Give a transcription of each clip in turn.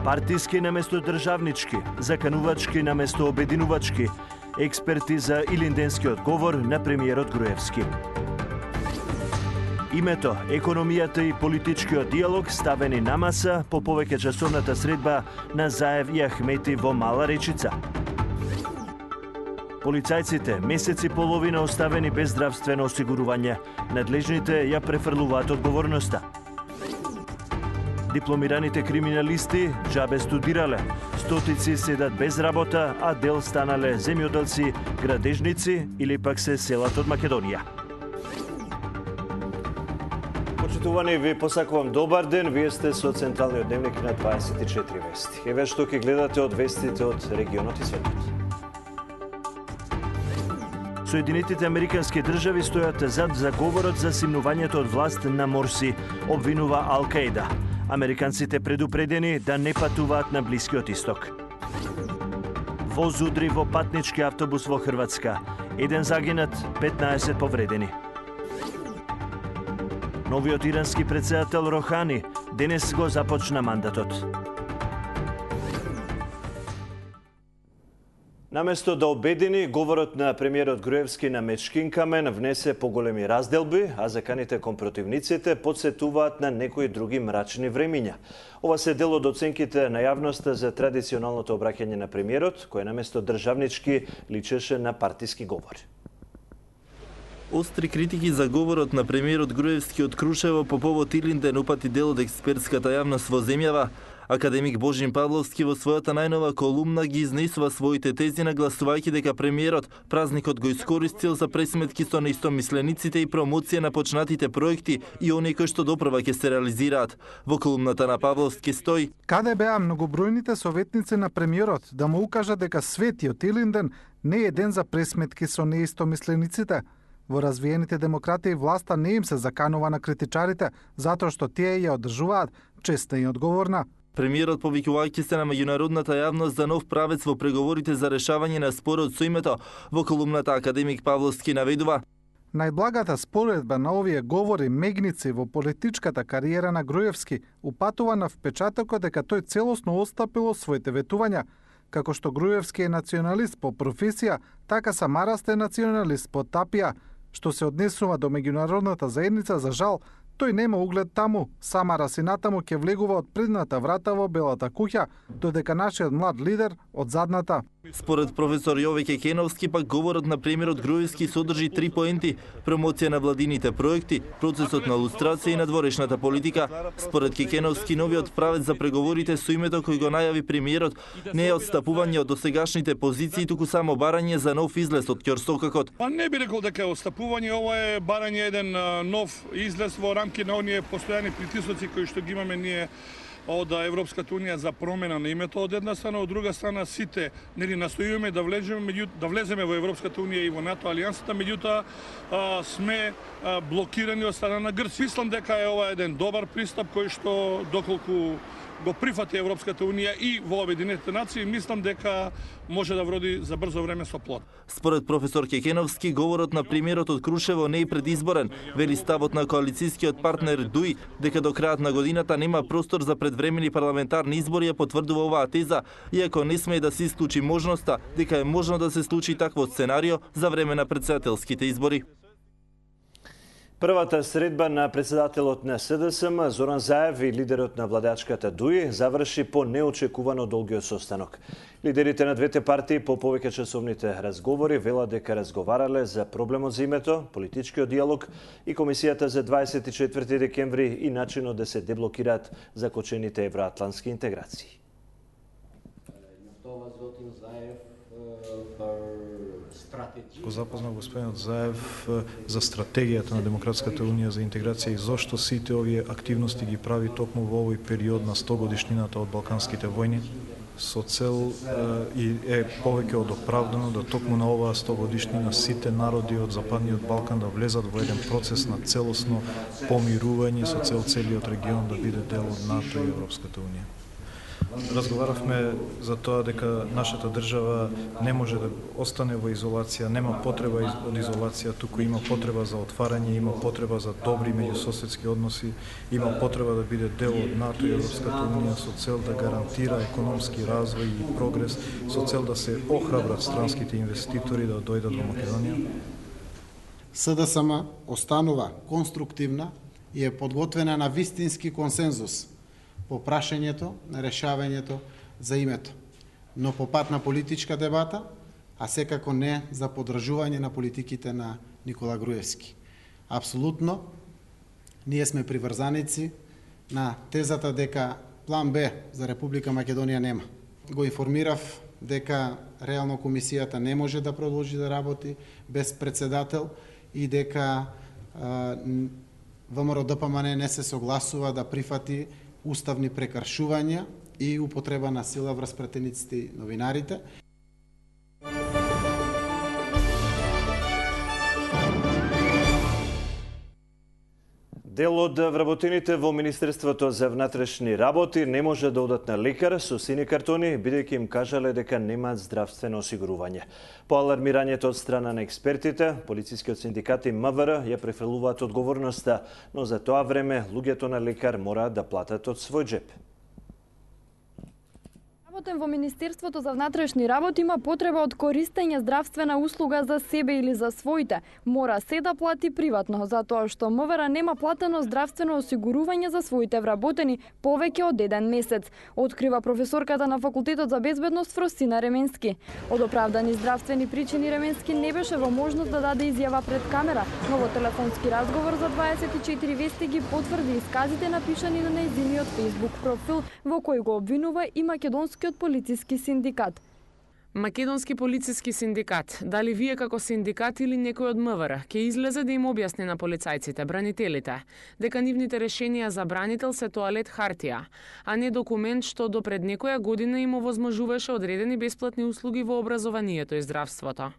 Партиски наместо државнички, заканувачки наместо обединувачки, експерти за илинденскиот говор на премиерот Груевски. Името, економијата и политичкиот диалог ставени на маса по повеќе часовната средба на Заев и Ахмети во Мала Речица. Полицајците месеци половина оставени без здравствено осигурување. Надлежните ја префрлуваат одговорноста. Дипломираните криминалисти џабе студирале. Стотици седат без работа, а дел станале земјоделци, градежници или пак се селат од Македонија. Почитувани, ви посакувам добар ден. Вие сте со Централниот дневник на 24 вести. Еве што ќе гледате од вестите од регионот и светот. Соединетите американски држави стојат зад заговорот за симнувањето од власт на Морси, обвинува Ал-Каида. Американците предупредени да не патуваат на Блискиот исток. Воз удри во патнички автобус во Хрватска. 1 загинат, 15 повредени. Новиот ирански претседател Рохани денес го започна мандатот. Наместо да обедини, говорот на премиерот Груевски на мечкин камен внесе поголеми разделби, а заканите кон противниците подсетуваат на некои други мрачни времиња. Ова се дел од оценките на јавноста за традиционалното обраќање на премиерот, кој наместо државнички личеше на партиски говор. Остри критики за говорот на премиерот Груевски од Крушево по повод Илинден упати дел од експертската јавност во земјава. Академик Божин Павловски во својата најнова колумна ги изнесува своите тези, нагласувајќи дека премиерот празникот го искористил за пресметки со неистомислениците и промоција на почнатите проекти и оние кои што допрва ќе се реализираат. Во колумната на Павловски стои: каде беа многобројните советници на премиерот да му укажат дека светиот Илинден не е ден за пресметки со неистомислениците? Во развиените демократии власта не им се заканува на критичарите, затоа што тие ја одржуваат честна и одговорна. Премиерот, повикувајќи се на меѓународната јавност за нов правец во преговорите за решавање на спорот со името, во колумната академик Павловски наведува: најблагата споредба на овие говори мегници во политичката кариера на Груевски упатува на впечатокот дека тој целосно отстапило своите ветувања. Како што Груевски е националист по професија, така Самарас е националист по тапија. Што се однесува до меѓународната заедница, за жал, тој нема углед таму. Самарас и натаму ќе влегува од предната врата во Белата куќа, додека нашиот млад лидер од задната. Според професор Јове Кекеновски, пак говорот на премиерот Груевски содржи 3 поенти: промоција на владините проекти, процесот на лустрација и надворешната политика. Според Кекеновски, новиот правец за преговорите со името кој го најави премиерот не е отстапување од досегашните позиции, туку само барање за нов излез од ќорстокакот. Не би рекол дека е отстапување, ова е барање еден нов излез во рамки на оние постојани притисоци кои што ги имаме ние од Европската унија за промена на името од една страна, од друга страна сите нели настојуваме да влеземе во Европската унија и во НАТО алијансата, меѓутоа сме блокирани од страна на Грција. Мислам дека е ова еден добар пристап кој што доколку го прифати Европската унија и во Обединетите нации, мислам дека може да вроди за брзо време со плод. Според професор Кекеновски, говорот на премиерот од Крушево не е предизборен. Вели ставот на коалицијскиот партнер ДУИ дека до крајот на годината нема простор за предвремени парламентарни избори, ја потврдува оваа теза, иако не смее да се исклучи можноста дека е можно да се случи такво сценарио за време на претседателските избори. Првата средба на претседателот на СДСМ Зоран Заев и лидерот на владачката ДУИ заврши по неочекувано долгиот состанок. Лидерите на двете партии по повеќе часовните разговори велат дека разговарале за проблемот за името, политичкиот диалог и комисијата за 24 декември и начинот да се деблокираат закочените евроатлантски интеграции. Го запознав господинот Заев за стратегијата на Демократската унија за интеграција и зошто сите овие активности ги прави токму во овој период на 100 годишнината од Балканските војни, со цел и е повеќе од оправдано да токму на оваа 100 годишнина сите народи од Западниот Балкан да влезат во еден процес на целосно помирување со цел целиот регион да биде дел од НАТО и Европската унија. Разговаравме за тоа дека нашата држава не може да остане во изолација, нема потреба од изолација, туку има потреба за отварање, има потреба за добри меѓусоседски односи, има потреба да биде дел од НАТО и Европската унија со цел да гарантира економски развој и прогрес, со цел да се охрабрат странските инвеститори да дојдат во Македонија. СДСМ останува конструктивна и е подготвена на вистински консензус по прашањето на решавањето за името, но по пат на политичка дебата, а секако не за подржување на политиките на Никола Груевски. Апсолутно, ние сме приврзаници на тезата дека план Б за Република Македонија нема. Го информирав дека реално комисијата не може да продолжи да работи без председател и дека ВМРО-ДПМН не се согласува да прифати уставни прекршувања и употреба на сила врз пратениците и новинарите. Дел од вработените во Министерството за внатрешни работи не може да одат на лекар со сини картони, бидејќи им кажале дека немаат здравствено осигурување. По алармирањето од страна на експертите, полицискиот синдикат и МВР ја префрлуваат одговорноста, но за тоа време луѓето на лекар мораат да платат од свој джеп. Работен во Министерството за внатрешни работи има потреба од користење здравствена услуга за себе или за своите. Мора се да плати приватно, затоа што МВР нема платено здравствено осигурување за своите вработени повеќе од 1 месец, открива професорката на Факултетот за безбедност Фросина Ременски. Од оправдани здравствени причини Ременски не беше во можност да даде изјава пред камера, но во телефонски разговор за 24 вести ги потврди исказите напишани на нејзиниот Facebook профил, во кој го обвинува и македонски полициски синдикат. Македонски полициски синдикат, дали вие како синдикат или некој од МВР, ќе излезе да им објасни на полицајците, бранителите, дека нивните решенија за бранител се тоалет хартија, а не документ што до пред некоја година им овозможуваше одредени бесплатни услуги во образованието и здравството.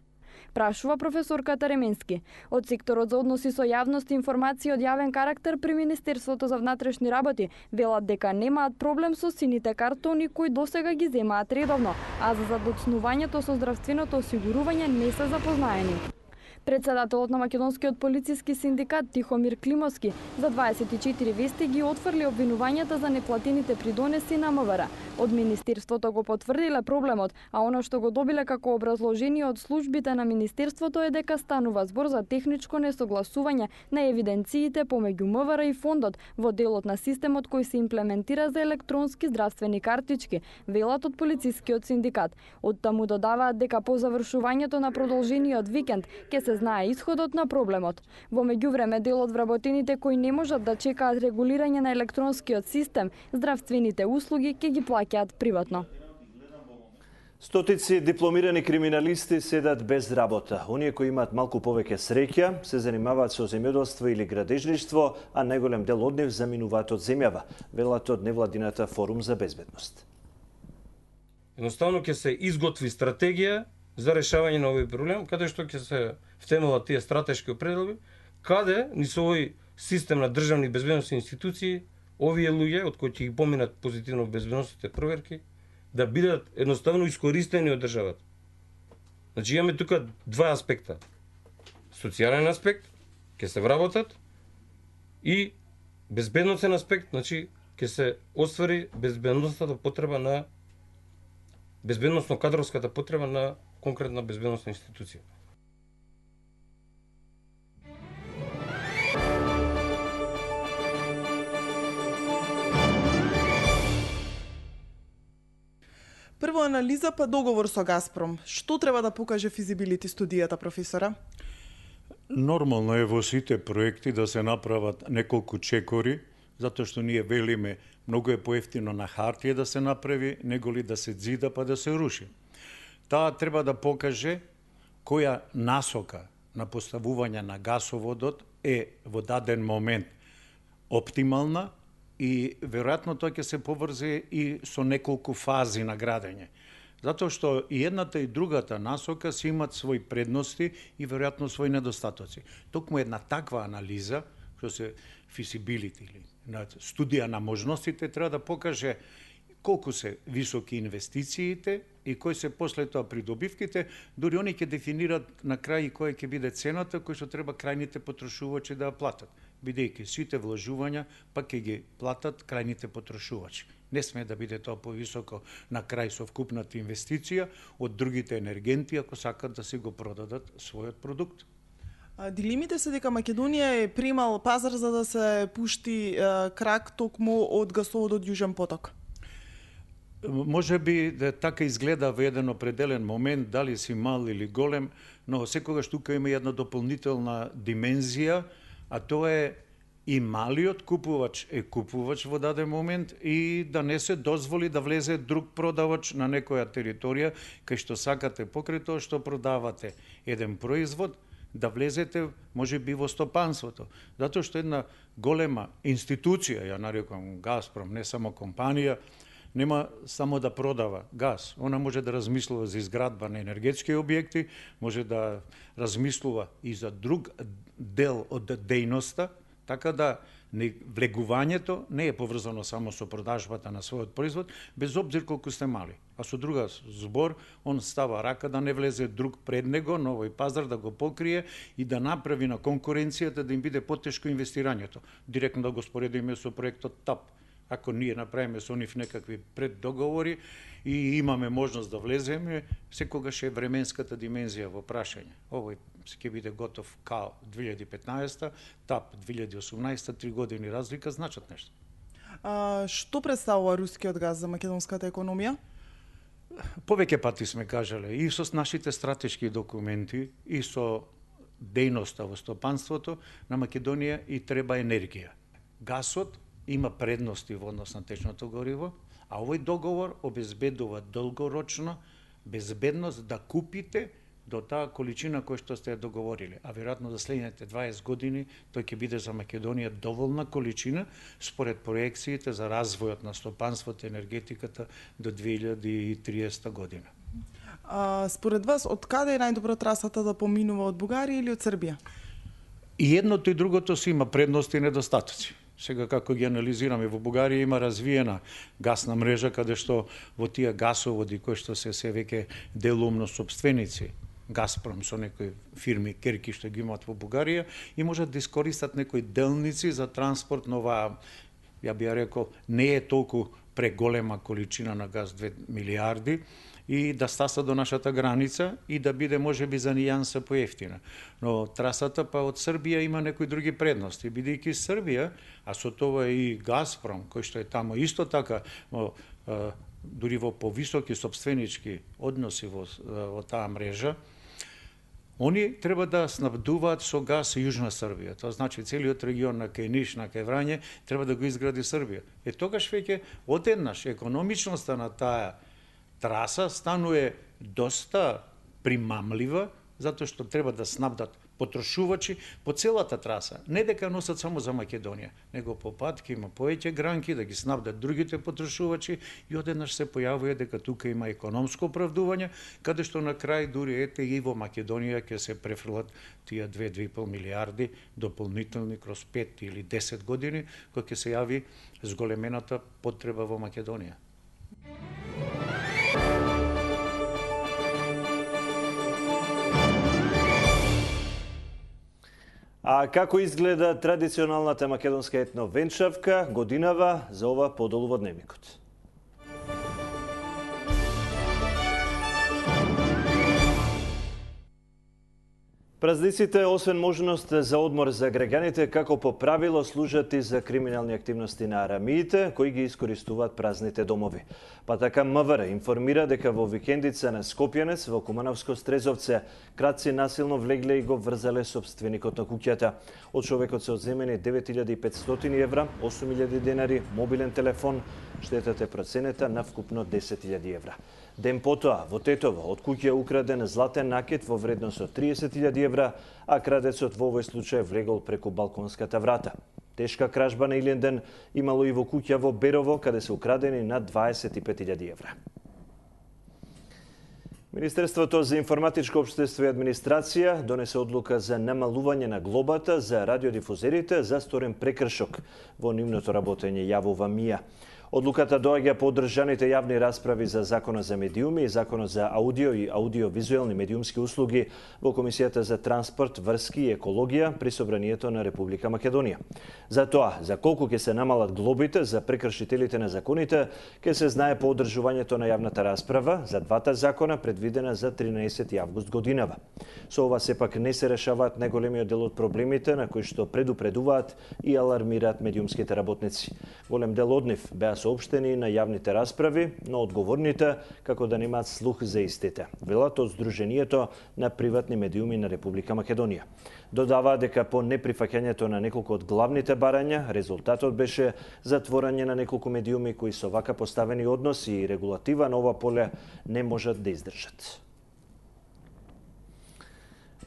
Прашува професорката Ременски. Од секторот за односи со јавност и информации од јавен карактер при Министерството за внатрешни работи велат дека немаат проблем со сините картони кои досега ги земаат редовно, а за задоцнувањето со здравственото осигурување не се запознаени. Председателот на Македонскиот полициски синдикат Тихомир Климовски за 24 вести ги отфрли обвинувањата за неплатените придонеси на МВР. Од Министерството го потврдиле проблемот, а оно што го добиле како образложение од службите на Министерството е дека станува збор за техничко несогласување на евиденциите помеѓу МВР и фондот во делот на системот кој се имплементира за електронски здравствени картички, велат од полицискиот синдикат. Од таму додаваат дека по завршувањето на продолжениот викенд ќе се знае исходот на проблемот. Во меѓувреме, дел од вработените кои не можат да чекаат регулирање на електронскиот систем, здравствените услуги ќе ги плаќаат приватно. Стотици дипломирани криминалисти седат без работа. Оние кои имаат малку повеќе среќа се занимаваат со земјоделство или градежништво, а најголем дел од нив заминуваат од земјава, велат од невладината Форум за безбедност. Едноставно ќе се изготви стратегија за решавање на овој проблем, каде што ќе се втемелат тие стратешки определби, каде ни со овој систем на државни безбедносни институции, овие луѓе, од кои ќе ги поминат позитивно безбедносните проверки, да бидат едноставно искористени од државата. Значи имаме тука два аспекта. Социјален аспект, ќе се вработат, и безбедносен аспект, значи ќе се оствари безбедносната потреба на безбедносно-кадровската потреба на конкретна безбедносна институција. Прво анализа па договор со Газпром. Што треба да покаже физибилити студијата, професора? Нормално е во сите проекти да се направат неколку чекори, затоа што ние велиме многу е поевтино на хартија да се направи, него ли да се зида па да се руши. Таа треба да покаже која насока на поставување на гасоводот е во даден момент оптимална и веројатно тоа ќе се поврзе и со неколку фази на градење. Затоа што и едната и другата насока си имат своји предности и веројатно своји недостатоци. Токму една таква анализа, што се feasibility или студија на можностите, треба да покаже колку се високи инвестициите и кои се после тоа придобивките, дури они ќе дефинират на крај која ќе биде цената која што треба крајните потрошувачи да ја платат, бидејќи сите вложувања пак ќе ги платат крајните потрошувачи. Не сме да биде тоа повисоко на крај со вкупната инвестиција од другите енергенти ако сакат да си го продадат својот продукт. Дилемите се дека Македонија е примал пазар за да се пушти крак токму од гасоводот Јужен поток. Може би да така изгледа во еден определен момент, дали си мал или голем, но секогаш тука има една дополнителна димензија, а тоа е и малиот купувач е купувач во даден момент и да не се дозволи да влезе друг продавач на некоја територија кај што сакате покрај тоа што продавате еден производ, да влезете може би во стопанството. Затоа што една голема институција, ја нарекувам Газпром, не само компанија, нема само да продава газ. Она може да размислува за изградба на енергетски објекти, може да размислува и за друг дел од дејноста, така да влегувањето не е поврзано само со продажбата на својот производ, без обзир колку сте мали. А со друга збор, он става рака да не влезе друг пред него, на овој пазар да го покрие и да направи на конкуренцијата да им биде потешко инвестирањето. Директно да го споредиме со проектот ТАП. Ако ние направиме со нив некакви преддоговори и имаме можност да влеземе, секогаш е временската димензија во прашање. Овој ќе биде готов КАО 2015, ТАП 2018, 3 години разлика значат нешто. Што представува рускиот газ за македонската економија? Повеќе пати сме кажале и со нашите стратешки документи и со дејноста во стопанството на Македонија и треба енергија. Гасот има предности во однос на течното гориво, а овој договор обезбедува долгорочно безбедност да купите до таа количина која што сте ја договориле. А веројатно за следните 20 години тој ќе биде за Македонија доволна количина според проекциите за развојот на стопанството и енергетиката до 2030 година. Според вас, од каде е најдобро трасата да поминува, од Бугарија или од Србија? И едното и другото си има предности и недостатоци. Сега како ги анализираме, во Бугарија има развиена гасна мрежа каде што во тие гасоводи кои што се веќе делумно сопственици Газпром со некои фирми керки што ги имаат во Бугарија и можат да искористат некои делници за транспорт на оваа, ја би ја рекол, не е толку преголема количина на газ 2 милиарди и да стаса до нашата граница и да биде можеби за нијанса поевтина. Но трасата па од Србија има некои други предности, бидејќи Србија, а со тоа и Газпром, кој што е тамо исто така, дури во повисоки сопственички односи во таа мрежа, они треба да снабдуваат со газ Јужна Србија. Тоа значи целиот регион на кај Ниш, на кај Врање, треба да го изгради Србија. Тогаш веќе одеднаш економичноста на таа траса станува доста примамлива, затоа што треба да снабдат потрошувачи по целата траса. Не дека носат само за Македонија, него по пат ќе има повеќе гранки да ги снабдат другите потрошувачи и одеднаш се појавува дека тука има економско оправдување, каде што на крај дури ете и во Македонија ќе се префрлат тие 2-2,5 милиарди дополнителни кроз 5 или 10 години, кој ќе се јави зголемената потреба во Македонија. А како изгледа традиционалната македонска етно венчавка годинава за ова подолу во дневникот? Празниците, освен можност за одмор за граѓаните, како по правило служат и за криминални активности на арамиите, кои ги искористуваат празните домови. Па така МВР информира дека во викендица на Скопјанец во Кумановско Стрезовце крадци насилно влегле и го врзале собственикот на куќата. Од човекот се одземени 9500 евра, 8000 денари, мобилен телефон, штетата е проценета на вкупно 10.000 евра. Ден потоа, во Тетово, од куќа украден златен накид во вредност од 30.000 евра, а крадецот во овој случај влегол преку балконската врата. Тешка кражба на Илинден имало и во куќа во Берово, каде се украдени над 25.000 евра. Министерството за информатичко општество и администрација донесе одлука за намалување на глобата за радиодифузерите за сторен прекршок. Во нивното работење јавува МИА. Одлуката доаѓа по одржаните јавни расправи за Законот за медиуми и Законот за аудио и аудиовизуелни медиумски услуги во Комисијата за транспорт, врски и екологија при Собранието на Република Македонија. За тоа, за колку ќе се намалат глобите за прекршителите на законите, ќе се знае по одржувањето на јавната расправа за двата закона предвидена за 13 август годинава. Со ова сепак не се решаваат најголемиот дел од проблемите на кои што предупредуваат и алармираат медиумските работници. Голем дел од нив беа соопштени на јавните расправи, но одговорните како да немаат слух за истите, велат од Сдруженијето на приватни медиуми на Република Македонија. Додава дека по неприфаќањето на неколку од главните барања, резултатот беше затворање на неколку медиуми кои со вака поставени односи и регулатива на ова поле не можат да издржат.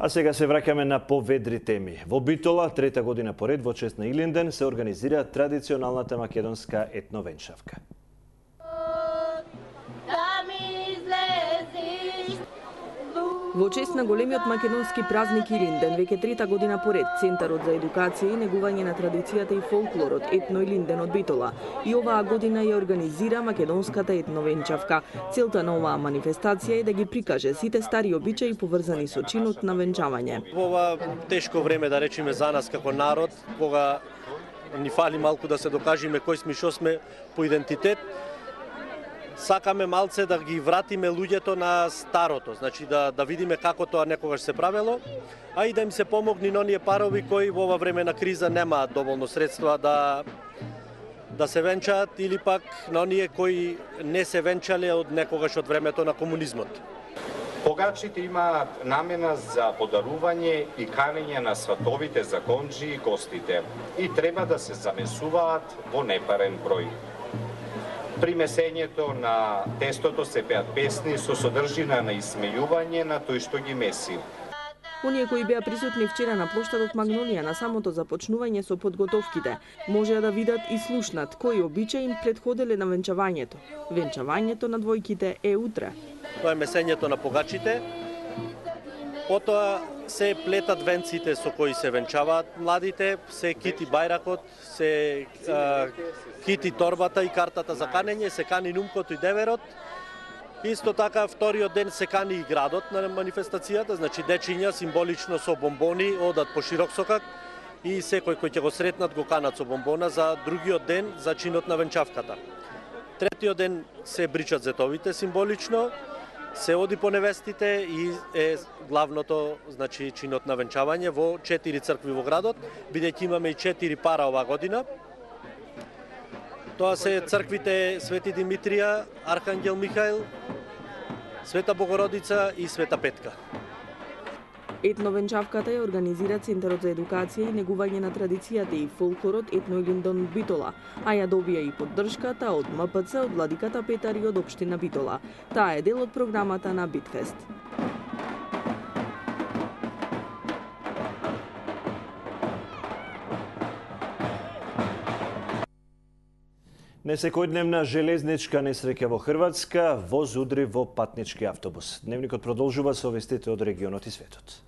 А сега се враќаме на поведри теми. Во Битола, трета година поред во чест на Илинден, се организира традиционалната македонска етновенчавка. Во чест на големиот македонски празник Илинден, веќе трета година поред, Центарот за едукација и негување на традицијата и фолклорот Етно Илинден од Битола и оваа година ја организира македонската етновенчавка. Целта на оваа манифестација е да ги прикаже сите стари обичаи поврзани со чинот на венчавање. Во ова тешко време, да речеме за нас како народ, кога ни фали малку да се докажеме кој сме, што сме по идентитет, сакаме малце да ги вратиме луѓето на старото, значи да видиме како тоа некогаш се правело, а и да им се помогне на оние парови кои во ова време на криза немаат доволно средства да се венчаат или пак на оние кои не се венчале од некогаш од времето на комунизмот. Погачите имаат намена за подарување и канење на сватовите законџи и гостите и треба да се замесуваат во непарен број. При месењето на тестото се пеат песни со содржина на исмејување на тој што ги меси. Оние кои беа присутни вчера на плоштадот Магнолија на самото започнување со подготовките, можеа да видат и слушнат кои обичаи им предходеле на венчавањето. Венчавањето на двојките е утре. Тоа е месењето на погачите. Потоа се плетат венците со кои се венчаваат младите, се кити бајракот, се кити торбата и картата за канење, се кани нумкото и деверот. Исто така, вториот ден се кани и градот на манифестацијата, значи дечиња символично со бомбони одат по широк сокак и секој кој ќе го сретнат го канат со бомбона за другиот ден за чинот на венчавката. Третиот ден се бричат зетовите символично, се оди по невестите и е главното, значи чинот на венчавање во 4 цркви во градот, бидејќи имаме и 4 пара оваа година. Тоа се црквите Свети Димитрија, Архангел Михаил, Света Богородица и Света Петка. Етновенчавката ја организира Центарот за едукација и негување на традицијата и фолклорот Етно Илинден од Битола, а ја добија и поддршката од МПЦ, од владиката Петар и од општина Битола. Таа е дел од програмата на Битфест. Несекојдневна железничка несреќа во Хрватска, воз удри во патнички автобус. Дневникот продолжува со вестите од регионот и светот.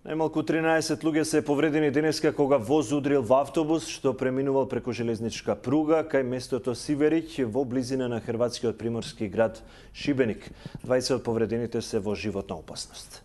Најмалку 13 луѓе се повредени денеска кога воз удрил во автобус што преминувал преку железничка пруга кај местото Сиверик во близина на хрватскиот приморски град Шибеник. 20 од повредените се во животна опасност.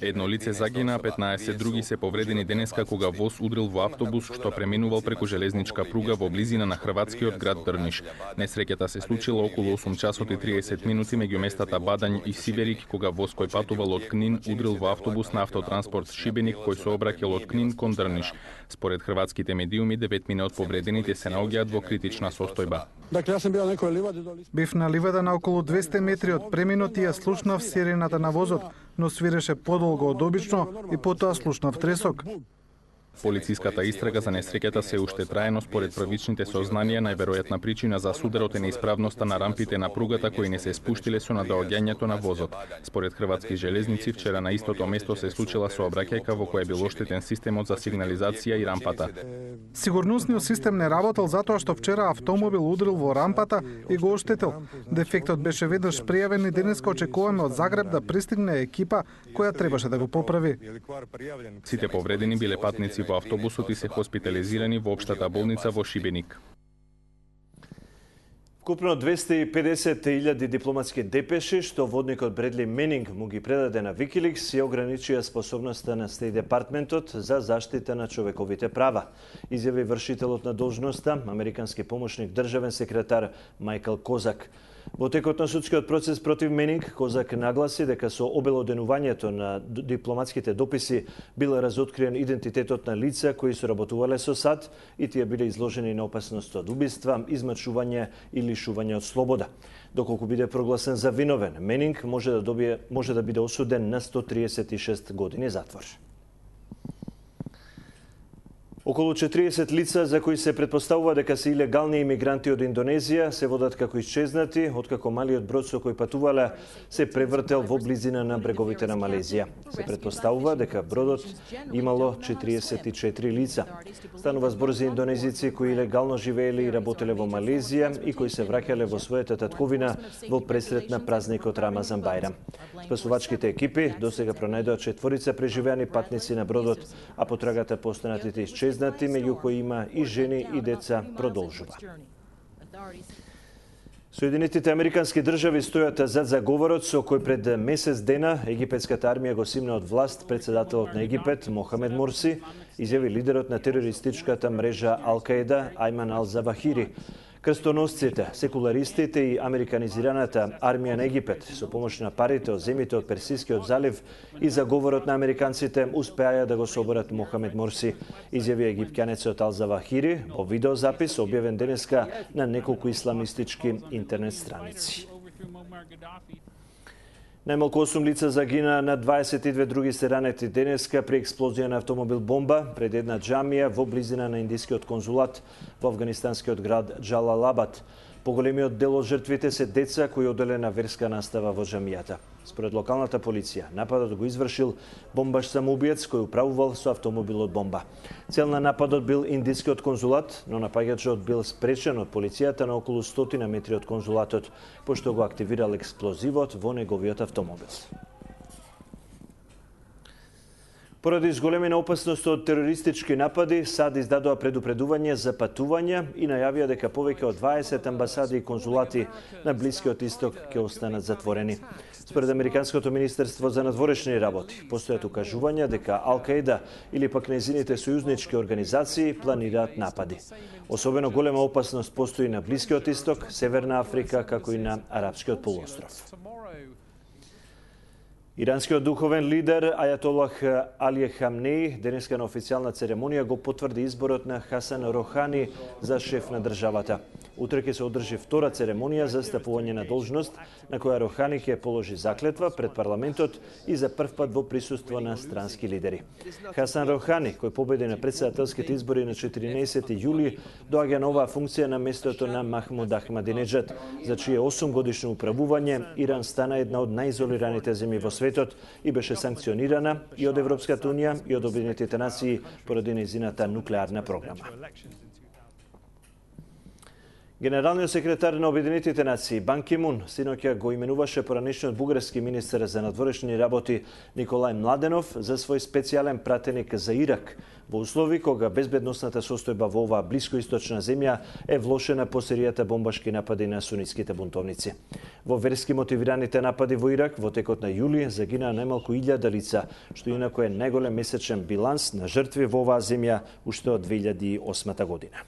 Едно лице загина, 15 други се повредени денеска кога воз удрил во автобус што преминувал преку железничка пруга во близина на хрватскиот град Дрниш. Несреќата се случила околу 8 часот и 30 минути меѓу местата Бадањ и Сиверик кога воз кој патувал од Книн удрил во автобус на автотранспорт Шибеник кој се обраќал од Книн кон Дрниш. Според хрватските медиуми, 9 од повредените се наоѓаат во критична состојба. Бев на ливада на околу 200 метри од преминот и ја слушнав сирената на возот, но свиреше подолго од обично и потоа слушнав тресок. Полициската истрага за несреќата се уште траено, според првичните сознанија, најверојатна причина за сударот е неисправноста на рампите на пругата кои не се спуштиле со надоаѓањето на возот. Според Хрватски железници, вчера на истото место се случила сообраќајка во која бил оштетен системот за сигнализација и рампата. Сигурносниот систем не работел затоа што вчера автомобил удрил во рампата и го оштетил. Дефектот беше веднаш пријавен и денеска очекуваме од Загреб да пристигне екипа која требаше да го поправи. Сите повредени биле патници во автобусот и се хоспитализирани во општата болница во Шибеник. Вкупно 250.000 дипломатски депеши што водникот Бредли Менинг му ги предаде на Викиликс ја ограничија способноста на Стејт Департментот за заштита на човековите права, изјави вршителот на должноста, американски помошник државен секретар Мајкл Козак. Во текот на судскиот процес против Менинг, Козак нагласи дека со обелоденувањето на дипломатските дописи бил разоткриен идентитетот на лица кои соработувале со САД и тие биле изложени на опасност од убиства, измачување и лишување од слобода. Доколку биде прогласен за виновен, Менинг може да биде осуден на 136 години затвор. Околу 40 лица за кои се претпоставува дека се илегални имигранти од Индонезија се водат како исчезнати, откако малиот брод со кој патувале се превртел во близина на бреговите на Малезија. Се претпоставува дека бродот имало 44 лица. Станува збор за индонезици кои илегално живееле и работеле во Малезија и кои се враќале во својата татковина во пресрет на празникот Рамазан Бајрам. Спасувачките екипи досега пронајдоа 4 преживеани патници на бродот, а потрагата по останатите исчезнати, меѓу кои има и жени и деца, продолжува. Соединетите американски држави стојат зад заговорот со кој пред месец дена египетската армија го симна од власт председателот на Египет Мохамед Морси, изјави лидерот на терористичката мрежа Ал-Каеда Ајман Ал-Завахири. Крстоносците, секуларистите и американизираната армија на Египет со помош на парите од земјите од Персискиот залив и заговорот на американците успеаја да го соборат Мохамед Морси, изјави египтјанецот Ал-Завахири во видеозапис објавен денеска на неколку исламистички интернет страници. Најмалку 8 лица загина, на 22 други се ранети денеска при експлозија на автомобил бомба пред една џамија во близина на индискиот конзулат во афганистанскиот град Џалалабад. Поголемиот дел од жртвите се деца кои оделе на верска настава во џамијата. Според локалната полиција, нападот го извршил бомбаш самоубиец кој управувал со автомобилот бомба. Цел на нападот бил индискиот конзулат, но напаѓачот бил спречен од полицијата на околу 100 метри од конзулатот, пошто го активирал експлозивот во неговиот автомобил. Поради зголемена опасност од терористички напади, САД издадоа предупредување за патување и најавија дека повеќе од 20 амбасади и конзулати на Блискиот Исток ќе останат затворени. Според Американското министерство за надворешни работи, постојат укажувања дека Ал-Каеда или пак нејзините сојузнички организации планираат напади. Особено голема опасност постои на Блискиот Исток, Северна Африка, како и на Арапскиот полуостров. Иранскиот духовен лидер Ајатолах Али Хамнеи денеска на официјална церемонија го потврди изборот на Хасан Рохани за шеф на државата. Утре ќе се одржи втора церемонија за стапување на должност, на која Рохани ќе положи заклетва пред парламентот и за прв пат во присуство на странски лидери. Хасан Рохани, кој победи на претседателските избори на 14 јули, доаѓа на оваа функција на местото на Махмуд Ахмадинеджад, за чие 8 годишно управување Иран стана една од најизолираните земји во светот и беше санкционирана и од Европската унија и од Обединетите нации поради нејзината нуклеарна програма. Генералниот секретар на Обединетите нации Бан Ки Мун синоќа го именуваше поранешниот бугарски министер за надворешни работи Николај Младенов за свој специјален пратеник за Ирак, во услови кога безбедносната состојба во оваа блискоисточна земја е влошена по серијата бомбашки напади на сунитските бунтовници. Во верски мотивираните напади во Ирак во текот на јули загинаа најмалку 1000 лица, што инаку е најголем месечен биланс на жртви во оваа земја уште од 2008 година.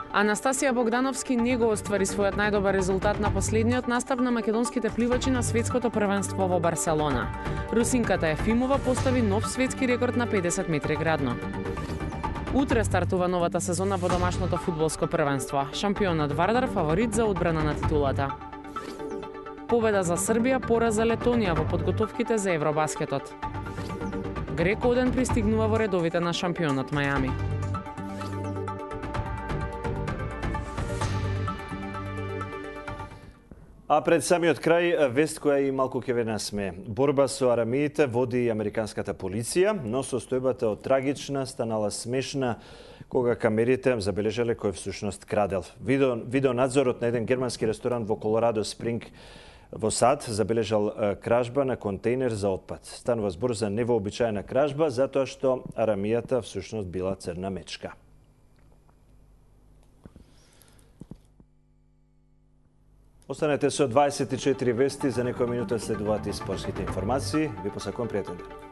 Анастасија Богдановски не го оствари својот најдобар резултат на последниот настап на македонските пливачи на светското првенство во Барселона. Русинката Ефимова постави нов светски рекорд на 50 метри градно. Утре стартува новата сезона во домашното фудбалско првенство. Шампионот Вардар фаворит за одбрана на титулата. Победа за Србија, пораз за Летонија во подготовките за Евробаскетот. Грег Оден пристигнува во редовите на шампионот Мајами. А пред самиот крај, вест која и малку ќе ве насмее. Борба со арамиите води и американската полиција, но состојбата од трагична станала смешна кога камерите забележале кој всушност крадел. Видеонадзорот на еден германски ресторант во Колорадо Спринг во САД забележал кражба на контейнер за отпад. Станува збор за невообичаена кражба затоа што арамијата всушност била црна мечка. Останете со 24 вести, за некоја минута следуваат и спортските информации. Ви посакувам пријатен ден.